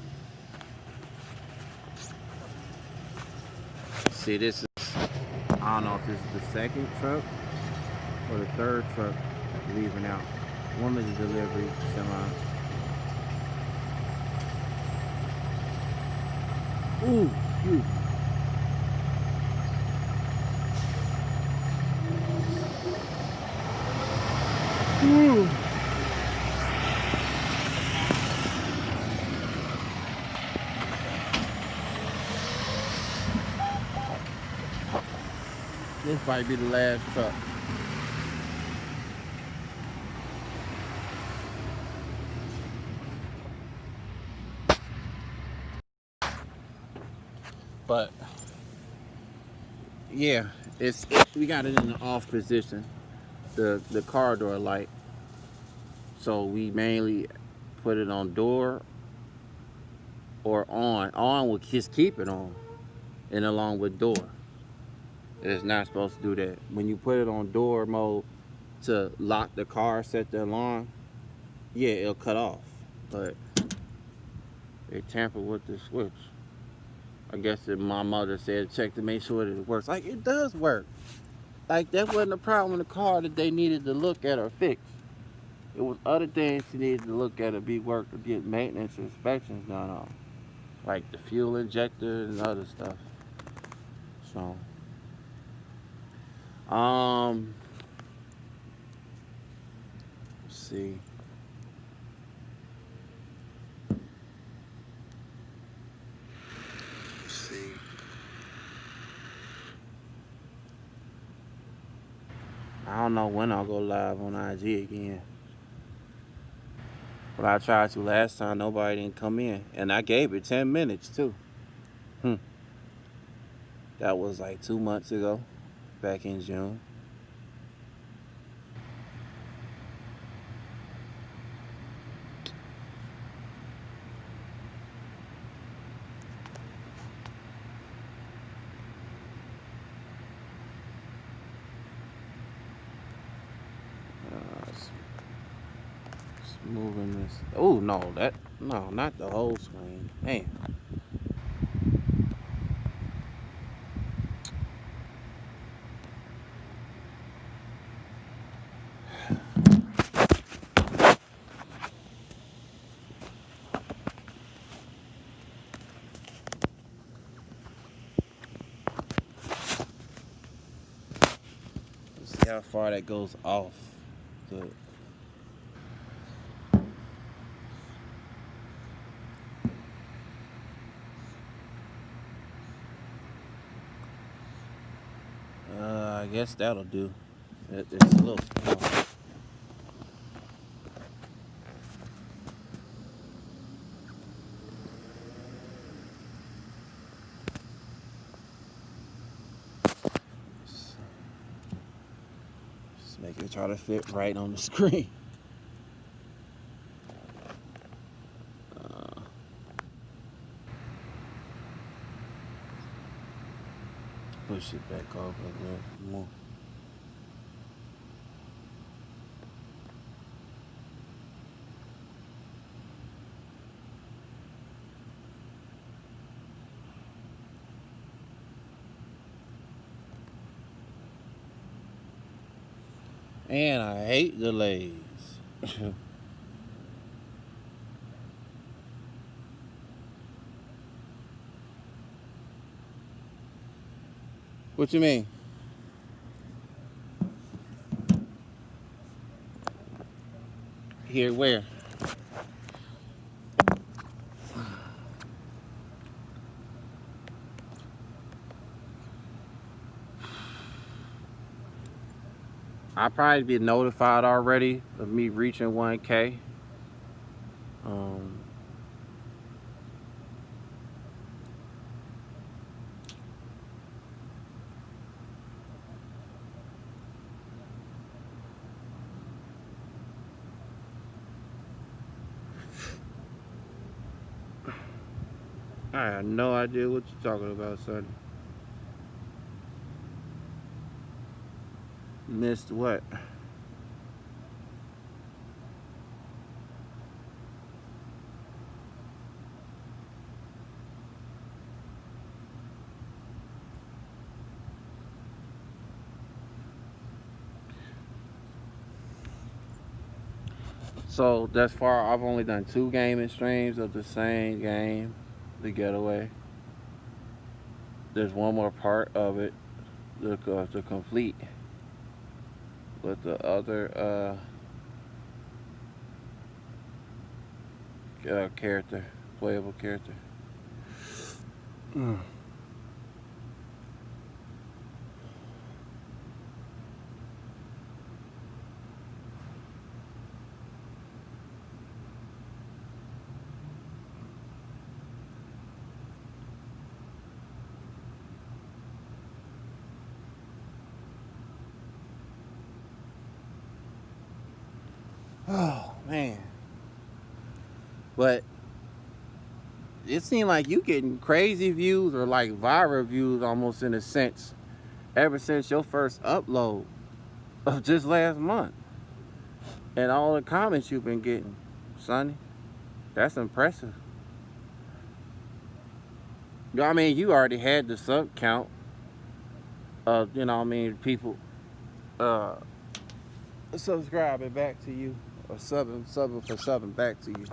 See, this is, I don't know if this is the second truck or the third truck leaving out. One of the delivery semi. Ooh, excuse me. Ooh. This might be the last truck. But yeah, it's we got it in the off position, the car door light. So we mainly put it on door or on. On will just keep it on, and along with door. It's not supposed to do that. When you put it on door mode to lock the car, set the alarm, yeah, it'll cut off. But they tampered with the switch. I guess that my mother said check to make sure that it works. Like, it does work. Like, that wasn't a problem in the car that they needed to look at or fix. It was other things she needed to look at or be worked or get maintenance or inspections done on. Like the fuel injector and other stuff. So, let's see. Let's see. I don't know when I'll go live on IG again. But I tried to last time, nobody didn't come in. And I gave it 10 minutes too. Hmm. That was like 2 months ago, back in June. It's moving this. Oh, no, not the whole screen. Damn. how far that goes off the. I guess that'll do. It's a little small. Just make it try to fit right on the screen. Push it back over a little more. And I hate delays. What you mean? Here, where? I'll probably be notified already of me reaching 1K. I have no idea what you're talking about, son. Missed what? So thus far, I've only done 2 gaming streams of the same game, The Getaway. There's one more part of it to complete with the other character, playable character. Oh man. But it seemed like you getting crazy views or like viral views almost in a sense ever since your first upload of just last month. And all the comments you've been getting, Sonny. That's impressive. I mean, you already had the sub count of, people subscribing back to you or subbing for subbing back to you.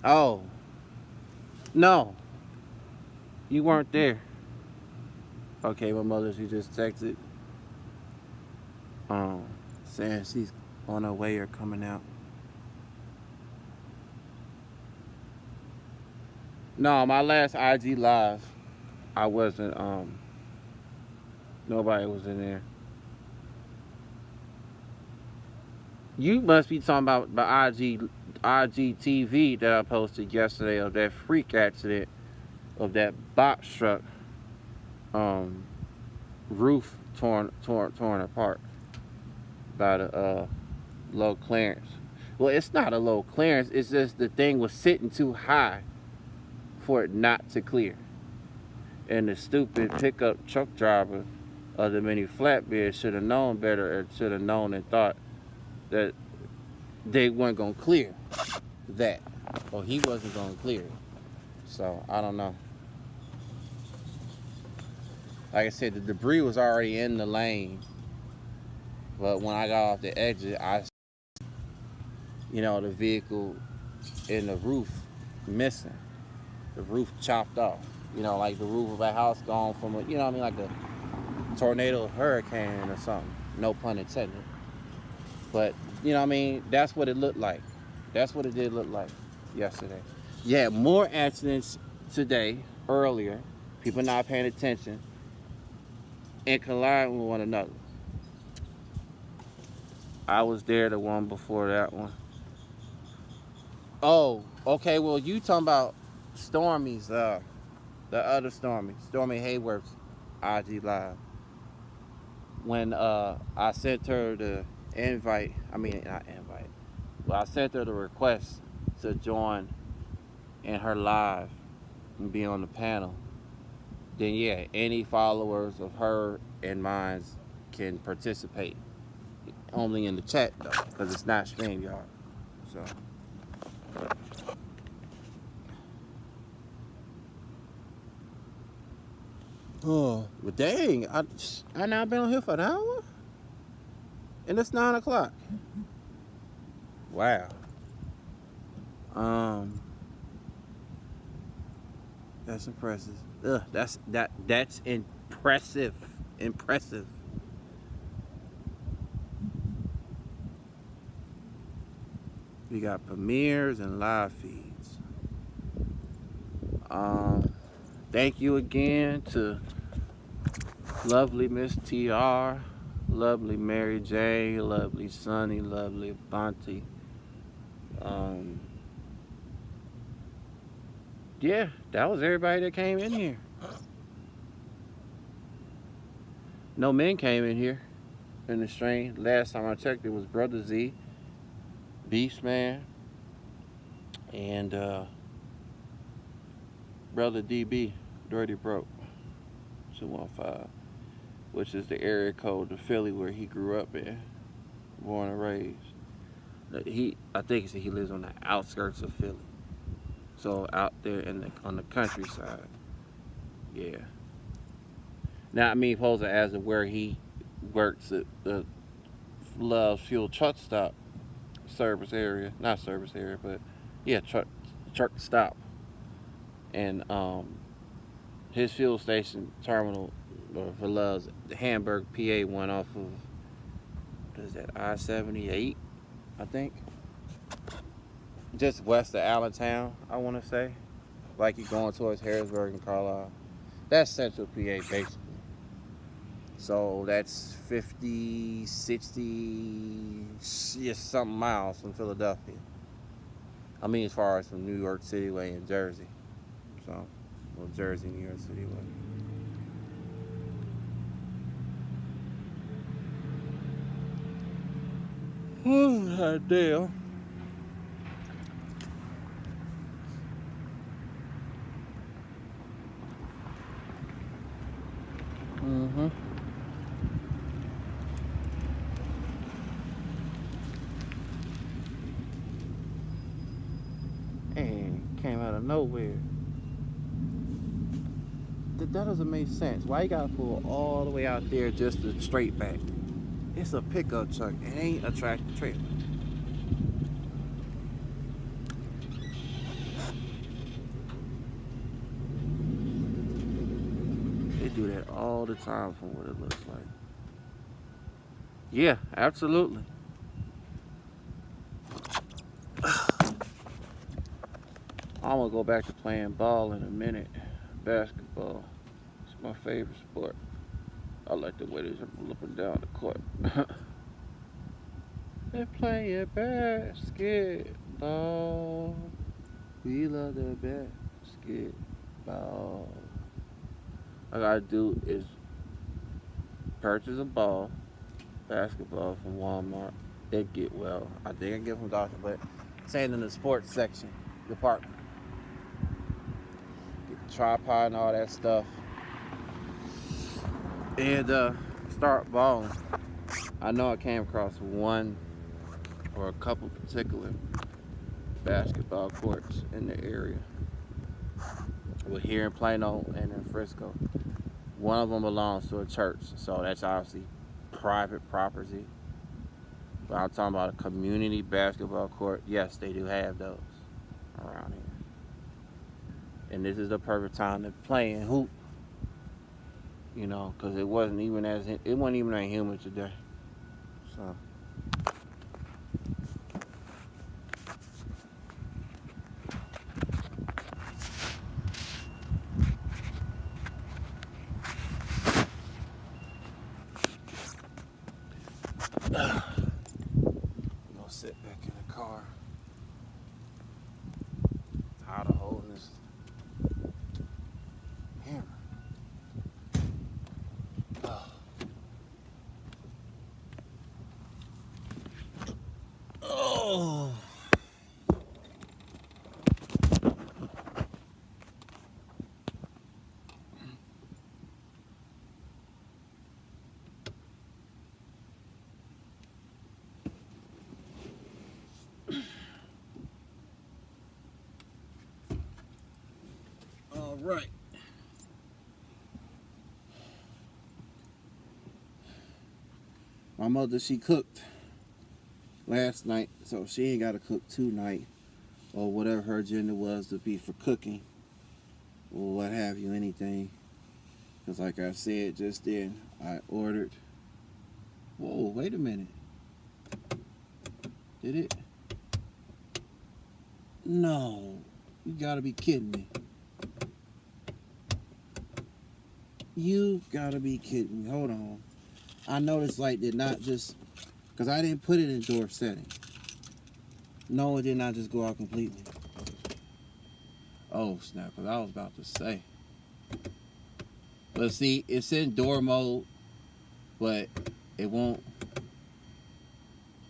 Oh, no, you weren't there. Okay, my mother, she just texted, saying she's on her way or coming out. No, my last IG live, I wasn't, nobody was in there. You must be talking about the IGTV that I posted yesterday of that freak accident of that box truck roof torn apart by the low clearance. Well, it's not a low clearance. It's just the thing was sitting too high for it not to clear. And the stupid pickup truck driver of the mini flatbed should have known better, or should have known and thought that they weren't gonna clear that, or he wasn't gonna clear it. So I don't know. Like I said, the debris was already in the lane, but when I got off the exit, the vehicle and the roof missing, the roof chopped off. Like the roof of a house gone from like a tornado, hurricane, or something. No pun intended. But that's what it looked like. That's what it did look like yesterday. Yeah, more accidents today, earlier. People not paying attention and colliding with one another. I was there the one before that one. Oh, okay. Well, you talking about Stormy's, the other Stormy Hayworth's IG Live. When I sent her the invite, I mean not invite, well, I sent her the request to join in her live and be on the panel. Then yeah, any followers of her and mine can participate. Only in the chat though, because it's not StreamYard. So. Oh, but dang, I now been on here for an hour, and it's 9 o'clock. Wow. That's impressive. That's impressive. Impressive. We got premieres and live feeds. Thank you again to lovely Miss TR, lovely Mary J, lovely Sunny, lovely Bonte. Yeah, that was everybody that came in here. No men came in here in the stream. Last time I checked, it was Brother Z, Beastman, and Brother DB, Dirty Broke, 215, which is the area code of Philly where he grew up in, born and raised. I think he lives on the outskirts of Philly, so out there on the countryside. Yeah. Now I mean, posing as of where he works at the Love's Fuel Truck Stop service area, not service area, but yeah, truck stop, and his fuel station terminal for Love's, the Hamburg, PA, one off of, what is that, I-78, I think, just west of Allentown, I want to say, like you're going towards Harrisburg and Carlisle. That's Central PA, basically. So that's 50, 60, just something miles from Philadelphia. I mean, as far as from New York City way and Jersey. So, well, Jersey, New York City way. Oh, damn. Mm-hmm. And came out of nowhere. That doesn't make sense. Why you gotta pull all the way out there just to straight back? It's a pickup truck. It ain't a tractor trailer. They do that all the time from what it looks like. Yeah, absolutely. I'm gonna go back to playing ball in a minute. Basketball. It's my favorite sport. I like the way they jump up and down the court. They're playing basketball. We love the basketball. All I gotta do is purchase a ball, basketball from Walmart. They get, well, I think I get from Dr. But saying in the sports section department. Get the tripod and all that stuff. And start balling. I know I came across one or a couple particular basketball courts in the area. We're here in Plano and in Frisco. One of them belongs to a church, so that's obviously private property. But I'm talking about a community basketball court. Yes, they do have those around here. And this is the perfect time to play and hoop. You know, because it wasn't even that humid today. So. I'm gonna sit back in the car. Tired of holding this hammer. Oh. All right. My mother, she cooked last night, so she ain't got to cook tonight, or whatever her agenda was to be for cooking, or what have you, anything. Because like I said just then, I ordered. Whoa, wait a minute. Did it? No. You gotta be kidding me. You gotta be kidding me. Hold on. I know this light did not just, because I didn't put it in door setting. No, it did not just go out completely. Oh snap, because I was about to say. But see, it's in door mode, but it won't.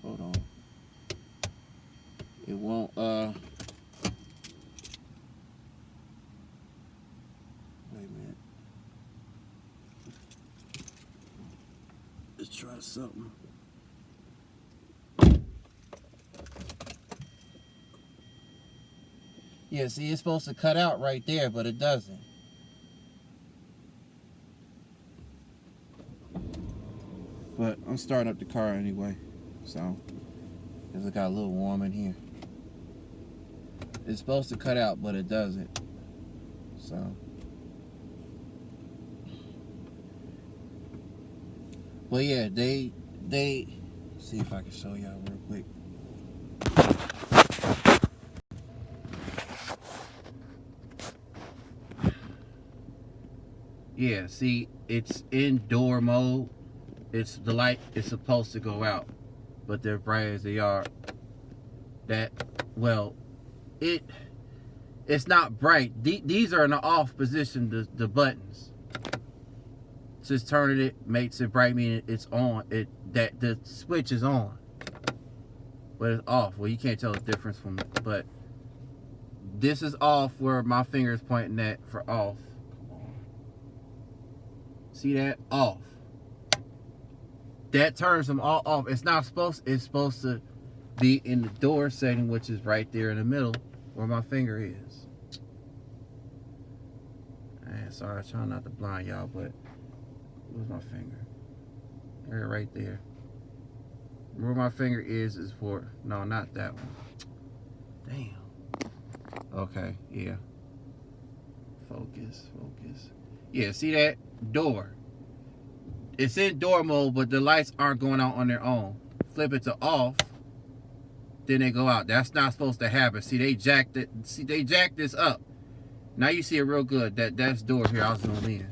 Hold on. It won't, wait a minute. Let's try something. Yeah, see, it's supposed to cut out right there, but it doesn't. But I'm starting up the car anyway, so because it got a little warm in here. It's supposed to cut out, but it doesn't. So, but yeah, they. See if I can show y'all real quick. Yeah, see, it's indoor mode. It's the light is supposed to go out, but they're bright as they are. It's not bright. These are in the off position. The buttons. Just turning it makes it bright, meaning it's on. That the switch is on, but it's off. Well, you can't tell the difference from. But this is off where my finger is pointing at for off. See that? Off. That turns them all off. It's supposed to be in the door setting, which is right there in the middle where my finger is. Sorry, I'm trying not to blind y'all, but where's my finger? Right there. Where my finger is for, no, not that one. Damn. Okay, yeah. Focus. Yeah, see that? Door. It's in door mode, but the lights aren't going out on their own. Flip it to off, then they go out. That's not supposed to happen. See, they jacked it. See, they jacked this up. Now you see it real good. That's door here. I'll zoom in.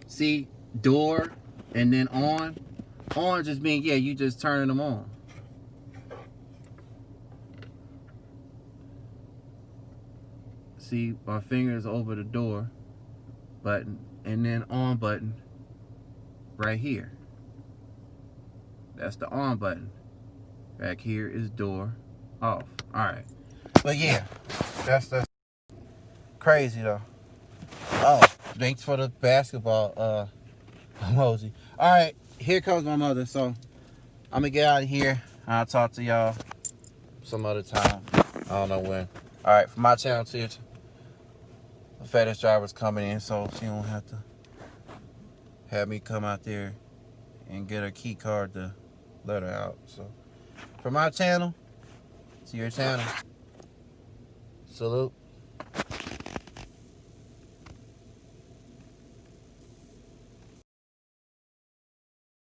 See, door and then on. On just means, yeah, you just turning them on. See, my finger is over the door button and then on button right here. That's the on button. Back here is door off. All right. But yeah, that's crazy though. Oh, thanks for the basketball emoji. All right, here comes my mother. So I'm gonna get out of here. I'll talk to y'all some other time. I don't know when. All right, for my channel too. The FedEx driver's coming in, so she don't have to have me come out there and get her key card to let her out. So, from my channel to your channel, salute.